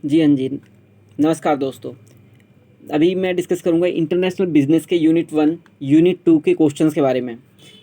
जी हाँ जी। नमस्कार दोस्तों। अभी मैं डिस्कस करूँगा इंटरनेशनल बिजनेस के यूनिट 1 यूनिट 2 के क्वेश्चंस के बारे में,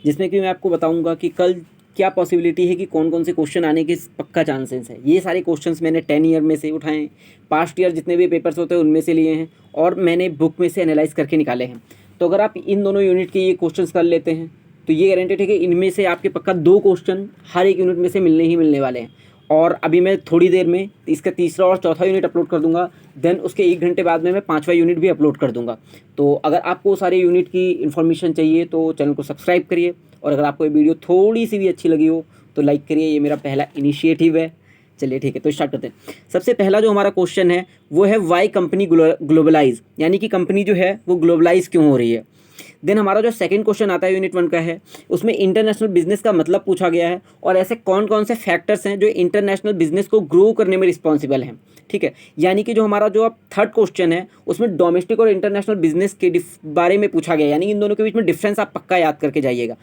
जिसमें कि मैं आपको बताऊँगा कि कल क्या पॉसिबिलिटी है कि कौन कौन से क्वेश्चन आने के पक्का चांसेस है। ये सारे क्वेश्चंस मैंने 10 ईयर में से उठाए हैं, पास्ट ईयर जितने भी पेपर्स होते हैं उनमें से लिए हैं और मैंने बुक में से एनालाइज करके निकाले हैं। तो अगर आप इन दोनों यूनिट के ये क्वेश्चन कर लेते हैं तो ये गारंटेड है कि इनमें से आपके पक्का 2 क्वेश्चन हर एक यूनिट में से मिलने ही मिलने वाले हैं। और अभी मैं थोड़ी देर में इसका तीसरा और चौथा यूनिट अपलोड कर दूंगा, देन उसके 1 घंटे बाद में मैं 5वां यूनिट भी अपलोड कर दूंगा। तो अगर आपको सारे यूनिट की इन्फॉर्मेशन चाहिए तो चैनल को सब्सक्राइब करिए, और अगर आपको ये वीडियो थोड़ी सी भी अच्छी लगी हो तो लाइक करिए। ये मेरा पहला इनिशिएटिव है। चलिए ठीक है, तो स्टार्ट करते हैं। सबसे पहला जो हमारा क्वेश्चन है वो है वाई कंपनी ग्लोबलाइज, यानी कि कंपनी जो है वो ग्लोबलाइज क्यों हो रही है। देन हमारा जो सेकंड क्वेश्चन आता है यूनिट 1 का है, उसमें इंटरनेशनल बिजनेस का मतलब पूछा गया है और ऐसे कौन कौन से फैक्टर्स हैं जो इंटरनेशनल बिजनेस को ग्रो करने में रिस्पॉन्सिबल हैं। ठीक है, यानी कि जो हमारा जो अब थर्ड क्वेश्चन है उसमें डोमेस्टिक और इंटरनेशनल बिजनेस के बारे में पूछा गया है, यानी इन दोनों के बीच में डिफरेंस आप पक्का याद करके जाइएगा।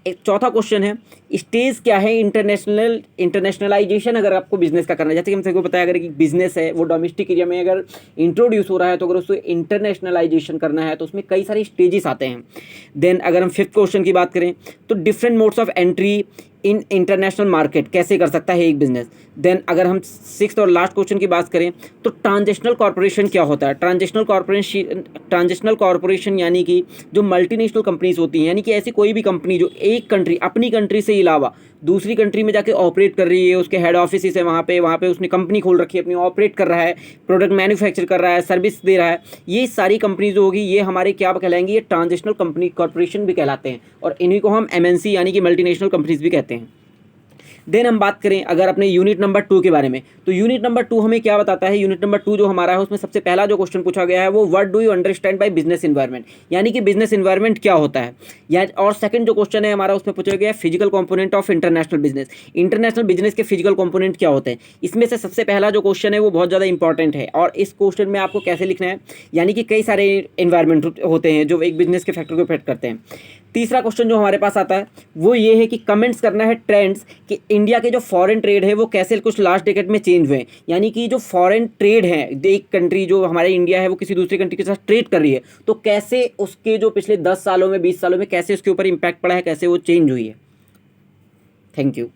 एक चौथा क्वेश्चन है, स्टेज क्या है इंटरनेशनलाइजेशन अगर आपको बिजनेस का करना है। जैसे कि हम सबको पता है अगर एक बिजनेस है वो डोमेस्टिक एरिया में अगर इंट्रोड्यूस हो रहा है तो अगर उसको इंटरनेशनलाइजेशन करना है तो उसमें कई सारे स्टेजेस आते हैं। देन अगर हम फिफ्थ क्वेश्चन की बात करें तो different modes of entry in international market कैसे कर सकता है एक बिजनेस। देन अगर हम सिक्स्थ और लास्ट क्वेश्चन की बात करें तो ट्रांजिशनल कॉर्पोरेशन क्या होता है। ट्रांजिशनल कॉर्पोरेशन यानी कि जो मल्टीनेशनल कंपनीज होती हैं, यानी कि ऐसी कोई भी कंपनी जो एक कंट्री अपनी कंट्री से अलावा दूसरी कंट्री में जाके ऑपरेट कर रही है, उसके हेड ऑफिस है वहाँ पे उसने कंपनी खोल रखी है अपनी, ऑपरेट कर रहा है, प्रोडक्ट मैन्युफैक्चर कर रहा है, सर्विस दे रहा है। ये सारी कंपनी जो होगी ये हमारे क्या कहलाएंगी, ये ट्रांजिशनल कंपनी कॉर्पोरेशन भी कहलाते हैं और इन्हीं को हम एमएनसी यानी कि मल्टीनेशनल कंपनीज भी कहते हैं। देन हम बात करें अगर अपने यूनिट नंबर 2 के बारे में, तो यूनिट नंबर 2 हमें क्या बताता है। यूनिट नंबर 2 जो हमारा है उसमें सबसे पहला जो क्वेश्चन पूछा गया है वो what do you understand by business environment, यानी कि बिजनेस इन्वायरमेंट क्या होता है। या और सेकंड जो क्वेश्चन है हमारा उसमें पूछा गया physical component of international business, international business के फिजिकल कंपोनेंट क्या होते हैं। इसमें से सबसे पहला जो क्वेश्चन है वो बहुत ज़्यादा इंपॉर्टेंट है और इस क्वेश्चन में आपको कैसे लिखना है, यानी कि कई सारे इन्वायरमेंट होते हैं जो एक बिजनेस के फैक्टर को इफेक्ट करते हैं। तीसरा क्वेश्चन जो हमारे पास आता है वो ये है कि कमेंट्स करना है ट्रेंड्स कि इंडिया के जो फॉरेन ट्रेड है वो कैसे कुछ लास्ट डेकेड में चेंज हुए, यानी कि जो फॉरेन ट्रेड है एक कंट्री जो हमारे इंडिया है वो किसी दूसरी कंट्री के साथ ट्रेड कर रही है तो कैसे उसके जो पिछले 10 सालों में 20 सालों में कैसे उसके ऊपर इम्पैक्ट पड़ा है, कैसे वो चेंज हुई है। Thank you.